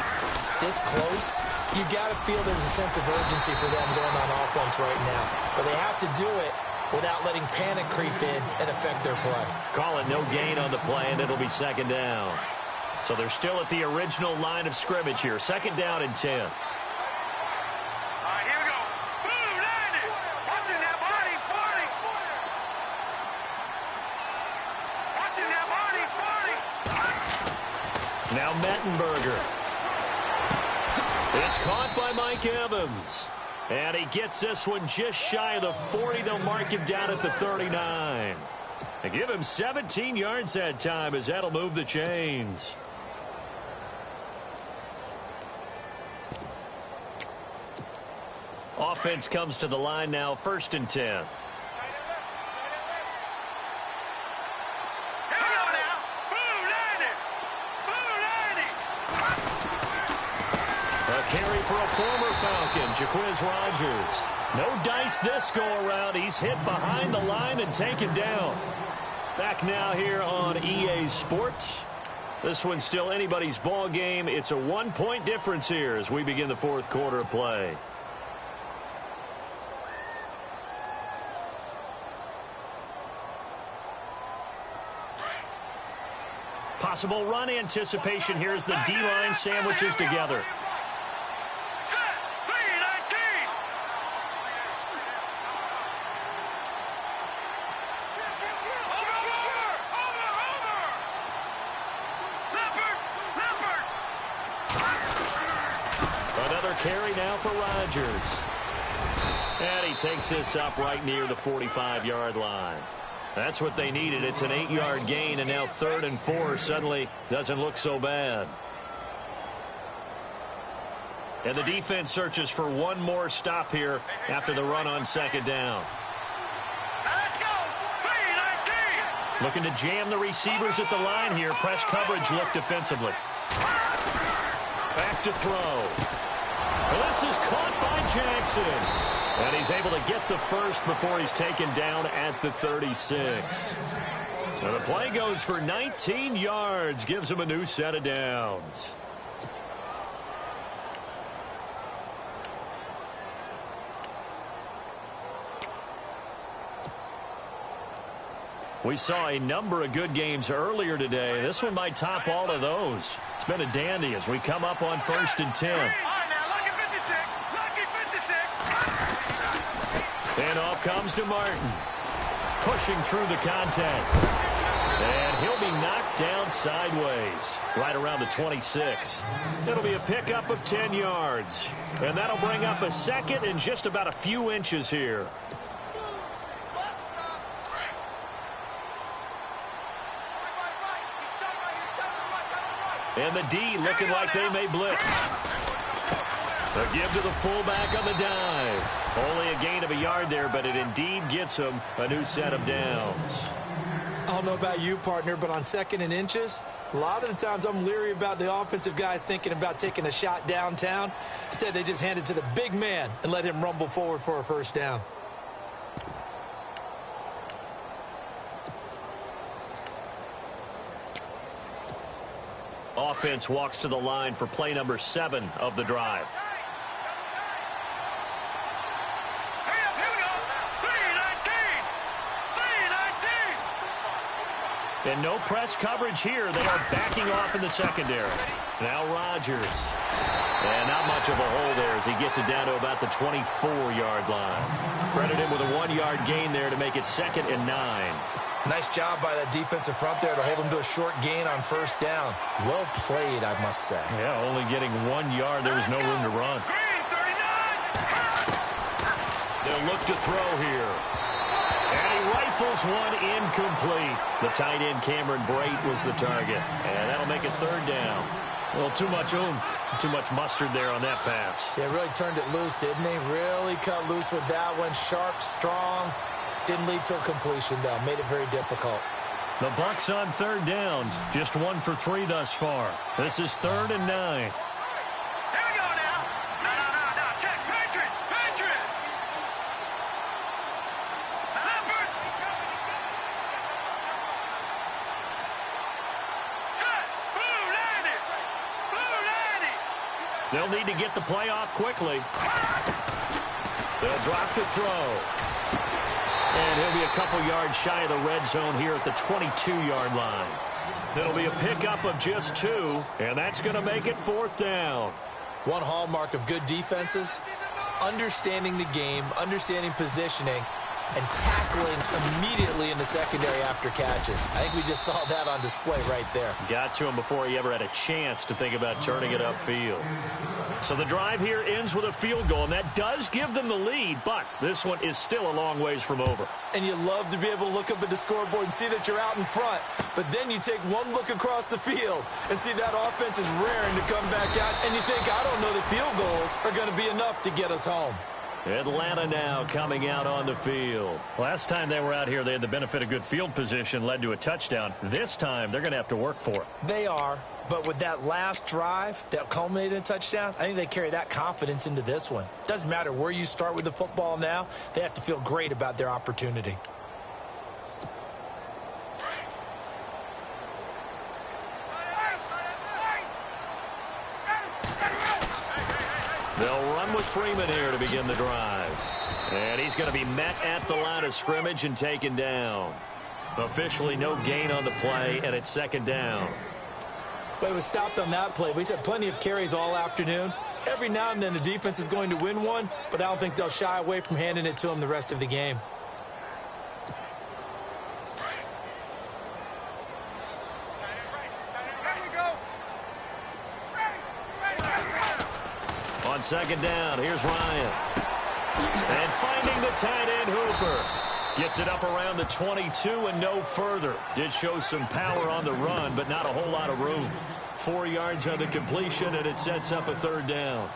C: this close, you got to feel there's a sense of urgency for them going on offense right now. But they have to do it without letting panic creep in and affect their play.
B: Call it no gain on the play, and it'll be 2nd down. So they're still at the original line of scrimmage here. 2nd down and 10. Now Mettenberger. It's caught by Mike Evans. And he gets this one just shy of the 40. They'll mark him down at the 39. They give him 17 yards that time, as that'll move the chains. Offense comes to the line now, 1st and 10. Carry for a former Falcon, Jaquiz Rogers. No dice this go-around. He's hit behind the line and taken down. Back now here on EA Sports. This one's still anybody's ball game. It's a 1-point difference here as we begin the 4th quarter of play. Possible run anticipation here as the D-line sandwiches together. Carry now for Rodgers. And he takes this up right near the 45-yard line. That's what they needed. It's an 8-yard gain, and now 3rd and 4 suddenly doesn't look so bad. And the defense searches for one more stop here after the run on 2nd down.
E: Let's go. 3-19.
B: Looking to jam the receivers at the line here. Press coverage look defensively. Back to throw. Well, this is caught by Jackson. And he's able to get the first before he's taken down at the 36. So the play goes for 19 yards. Gives him a new set of downs. We saw a number of good games earlier today. This one might top all of those. It's been a dandy as we come up on 1st and 10.
E: All right, now, lucky 56. Lucky 56.
B: And off comes to Martin. Pushing through the contact. And he'll be knocked down sideways. Right around the 26. It'll be a pickup of 10 yards. And that'll bring up a 2nd and just about a few inches here. And the D looking like they may blitz. The give to the fullback on the dive. Only a gain of a yard there, but it indeed gets him a new set of downs.
C: I don't know about you, partner, but on 2nd and inches, a lot of the times I'm leery about the offensive guys thinking about taking a shot downtown. Instead, they just hand it to the big man and let him rumble forward for a 1st down.
B: Offense walks to the line for play number 7 of the drive.
E: Hurry up, here we go. 3-19. 3-19.
B: And no press coverage here. They are backing off in the secondary. Now Rodgers. And not much of a hole there as he gets it down to about the 24-yard line. Credit him with a 1-yard gain there to make it 2nd and 9.
D: Nice job by that defensive front there to hold him to a short gain on 1st down. Well played, I must say.
B: Yeah, only getting 1 yard. There was no room to run.
E: Green 39.
B: They'll look to throw here. And he rifles one incomplete. The tight end Cameron Brate was the target. And that'll make it 3rd down. A little too much oomph, too much mustard there on that pass.
C: Yeah, really turned it loose, didn't he? Really cut loose with that one. Sharp, strong. Didn't lead to a completion, though. Made it very difficult.
B: The Bucs on 3rd down. Just 1 for 3 thus far. This is 3rd and 9.
E: Here we go now. No. Check. Patriot. Leopard. Set. Blue 90.
B: They'll need to get the play off quickly. They'll drop to throw. And he'll be a couple yards shy of the red zone here at the 22-yard line. It'll be a pickup of just 2, and that's going to make it 4th down.
C: One hallmark of good defenses is understanding the game, understanding positioning, and tackling immediately in the secondary after catches. I think we just saw that on display right there.
B: Got to him before he ever had a chance to think about turning it upfield. So the drive here ends with a field goal, and that does give them the lead, but this one is still a long ways from over.
C: And you love to be able to look up at the scoreboard and see that you're out in front, but then you take one look across the field and see that offense is raring to come back out, and you think, I don't know that field goals are going to be enough to get us home.
B: Atlanta now coming out on the field. Last time they were out here, they had the benefit of good field position, led to a touchdown. This time, they're going to have to work for it.
C: They are, but with that last drive that culminated in a touchdown, I think they carry that confidence into this one. Doesn't matter where you start with the football now, they have to feel great about their opportunity.
B: They'll run with Freeman here to begin the drive. And he's going to be met at the line of scrimmage and taken down. Officially no gain on the play, and it's 2nd down.
C: But it was stopped on that play. He's had plenty of carries all afternoon. Every now and then the defense is going to win one, but I don't think they'll shy away from handing it to him the rest of the game.
B: On 2nd down, here's Ryan. And finding the tight end Hooper. Gets it up around the 22 and no further. Did show some power on the run, but not a whole lot of room. 4 yards on the completion, and it sets up a third down.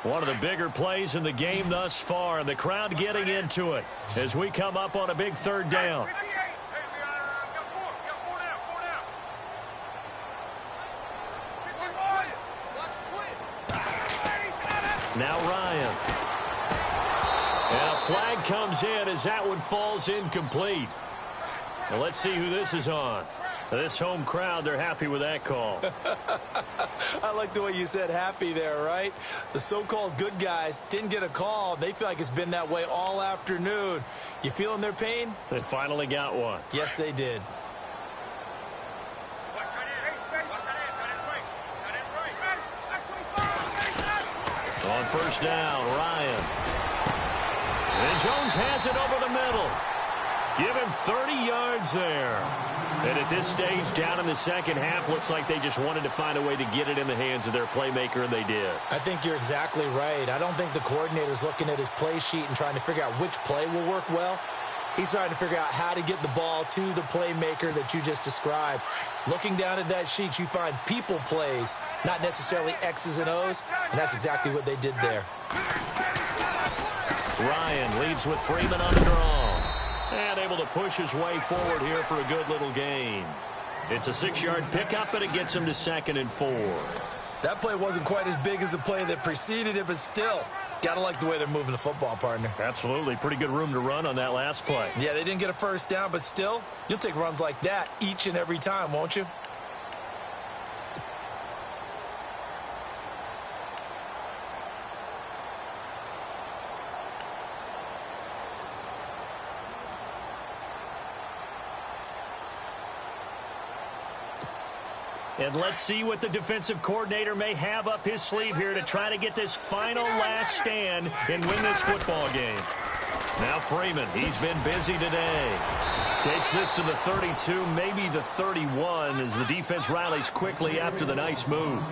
B: One of the bigger plays in the game thus far, and the crowd getting into it as we come up on a big third down. Now Ryan. And a flag comes in as that one falls incomplete. Well, let's see who this is on. This home crowd, they're happy with that call.
C: I like the way you said happy there, right? The so-called good guys didn't get a call. They feel like it's been that way all afternoon. You feeling their pain?
B: They finally got one.
C: Yes, they did.
B: On first down, Ryan. And Jones has it over the middle. Give him 30 yards there. And at this stage, down in the second half, looks like they just wanted to find a way to get it in the hands of their playmaker, and they did.
C: I think you're exactly right. I don't think the coordinator's looking at his play sheet and trying to figure out which play will work well. He's trying to figure out how to get the ball to the playmaker that you just described. Looking down at that sheet, you find people plays, not necessarily X's and O's, and that's exactly what they did there.
B: Ryan leaves with Freeman on the draw. And able to push his way forward here for a good little gain. It's a 6-yard pickup, and it gets him to 2nd and 4.
D: That play wasn't quite as big as the play that preceded it, but still, gotta like the way they're moving the football, partner.
B: Absolutely. Pretty good room to run on that last play.
D: Yeah, they didn't get a first down, but still, you'll take runs like that each and every time, won't you?
B: And let's see what the defensive coordinator may have up his sleeve here to try to get this final last stand and win this football game. Now Freeman, he's been busy today. Takes this to the 32, maybe the 31, as the defense rallies quickly after the nice move.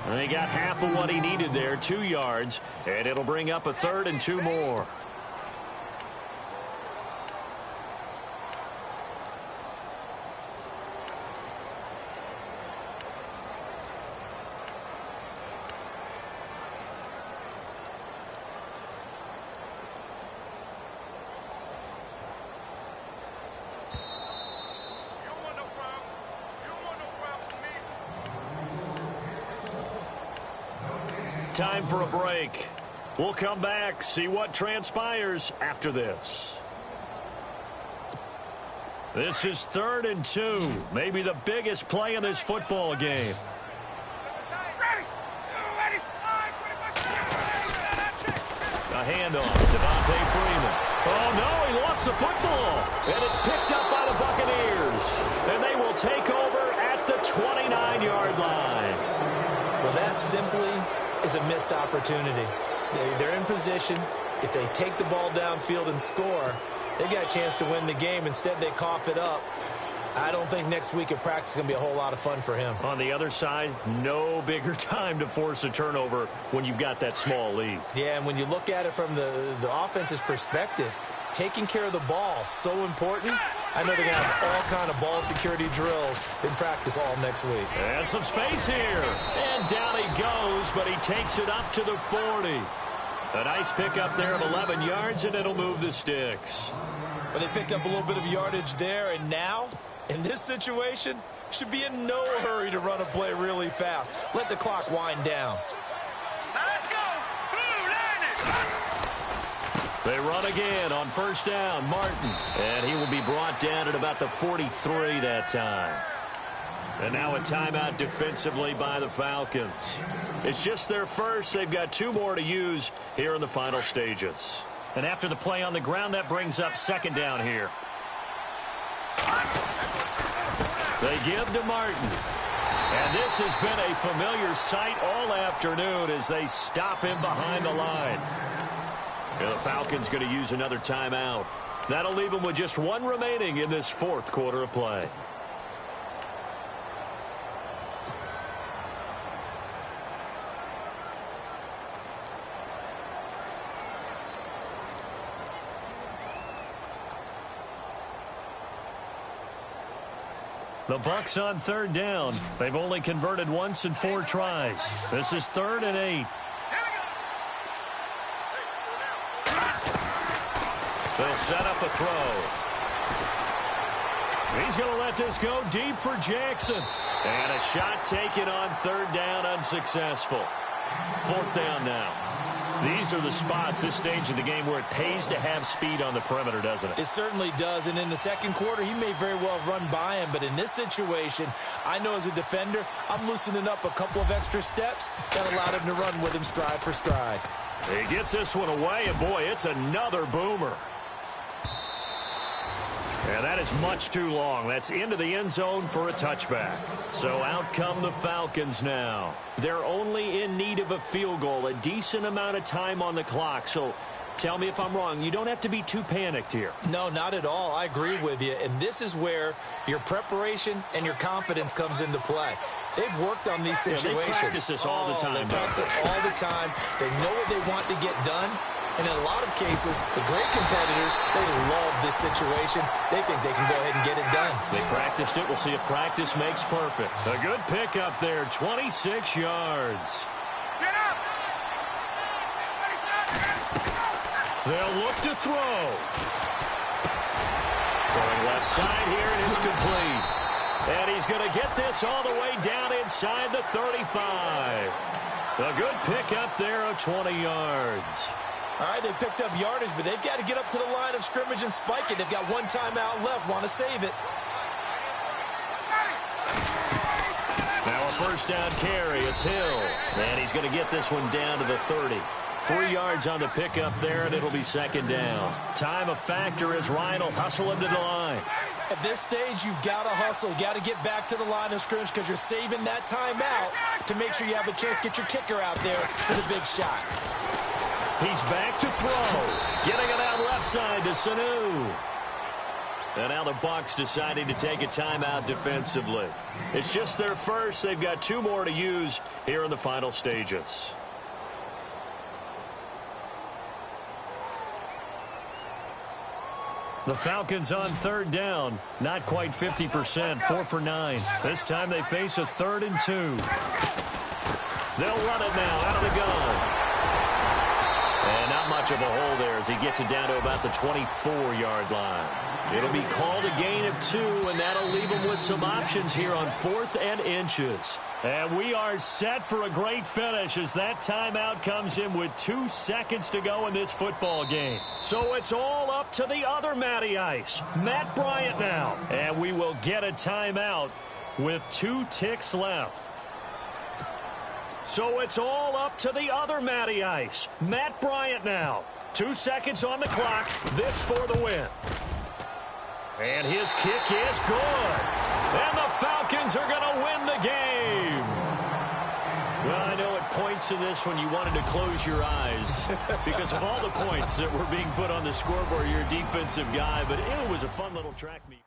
B: And he got half of what he needed there, 2 yards, and it'll bring up a 3rd and 2 more. Time for a break. We'll come back, see what transpires after this. This is 3rd and 2, maybe the biggest play in this football game. A handoff, Devontae Freeman. Oh no, he lost the football, and it's picked up by the Buccaneers, and they will take over at the 29-yard line.
C: Well, that simply is a missed opportunity. They're in position. If they take the ball downfield and score, they got a chance to win the game. Instead, they cough it up. I don't think next week at practice is going to be a whole lot of fun for him.
B: On the other side, no bigger time to force a turnover when you've got that small lead.
C: Yeah, and when you look at it from the offense's perspective, taking care of the ball, so important. I know they're going to have all kind of ball security drills in practice all next week.
B: And some space here. And down he goes, but he takes it up to the 40. A nice pickup there of 11 yards, and it'll move the sticks.
C: But they picked up a little bit of yardage there, and now, in this situation, should be in no hurry to run a play really fast. Let the clock wind down.
E: Let's go.
B: They run again on first down, Martin. And he will be brought down at about the 43 that time. And now a timeout defensively by the Falcons. It's just their first. They've got 2 more to use here in the final stages. And after the play on the ground, that brings up 2nd down here. They give to Martin. And this has been a familiar sight all afternoon as they stop him behind the line. And the Falcons going to use another timeout. That'll leave them with just one remaining in this fourth quarter of play. The Bucs on third down. They've only converted once in 4 tries. This is 3rd and 8. They'll set up a throw. He's going to let this go deep for Jackson. And a shot taken on 3rd down, unsuccessful. 4th down now. These are the spots, this stage of the game, where it pays to have speed on the perimeter, doesn't it?
C: It certainly does, and in the second quarter, he may very well run by him, but in this situation, I know as a defender, I'm loosening up a couple of extra steps that allowed him to run with him stride for stride.
B: He gets this one away, and boy, it's another boomer. And that is much too long. That's into the end zone for a touchback. So out come the Falcons now. They're only in need of a field goal, a decent amount of time on the clock. So tell me if I'm wrong. You don't have to be too panicked here.
C: No, not at all. I agree with you. And this is where your preparation and your confidence comes into play. They've worked on these situations.
B: Yeah, they practice this all the time.
C: They practice it all the time. They know what they want to get done. And in a lot of cases, the great competitors, they love this situation. They think they can go ahead and get it done.
B: They practiced it. We'll see if practice makes perfect. A good pickup there, 26 yards.
E: Get up!
B: They'll look to throw. Throwing left side here, and it's complete. And he's going to get this all the way down inside the 35. A good pickup there of 20 yards.
C: All right, they picked up yardage, but they've got to get up to the line of scrimmage and spike it. They've got one timeout left. Want to save it.
B: Now a first down carry. It's Hill. And he's going to get this one down to the 30. 3 yards on the pickup there, and it'll be 2nd down. Time a factor as Ryan will hustle him to the line.
C: At this stage, you've got to hustle. Got to get back to the line of scrimmage because you're saving that timeout to make sure you have a chance to get your kicker out there for the big shot.
B: He's back to throw. Getting it out left side to Sanu. And now the Bucs deciding to take a timeout defensively. It's just their first. They've got 2 more to use here in the final stages. The Falcons on 3rd down. Not quite 50%. 4 for 9. This time they face a 3rd and 2. They'll run it now out of the gun. And not much of a hole there as he gets it down to about the 24-yard line. It'll be called a gain of 2, and that'll leave him with some options here on 4th and inches. And we are set for a great finish as that timeout comes in with 2 seconds to go in this football game. So it's all up to the other Matty Ice, Matt Bryant now. And we will get a timeout with 2 ticks left. So it's all up to the other Matty Ice, Matt Bryant now. 2 seconds on the clock. This for the win. And his kick is good. And the Falcons are going to win the game. Well, I know at points in this when you wanted to close your eyes because of all the points that were being put on the scoreboard. You're a defensive guy, but it was a fun little track meet.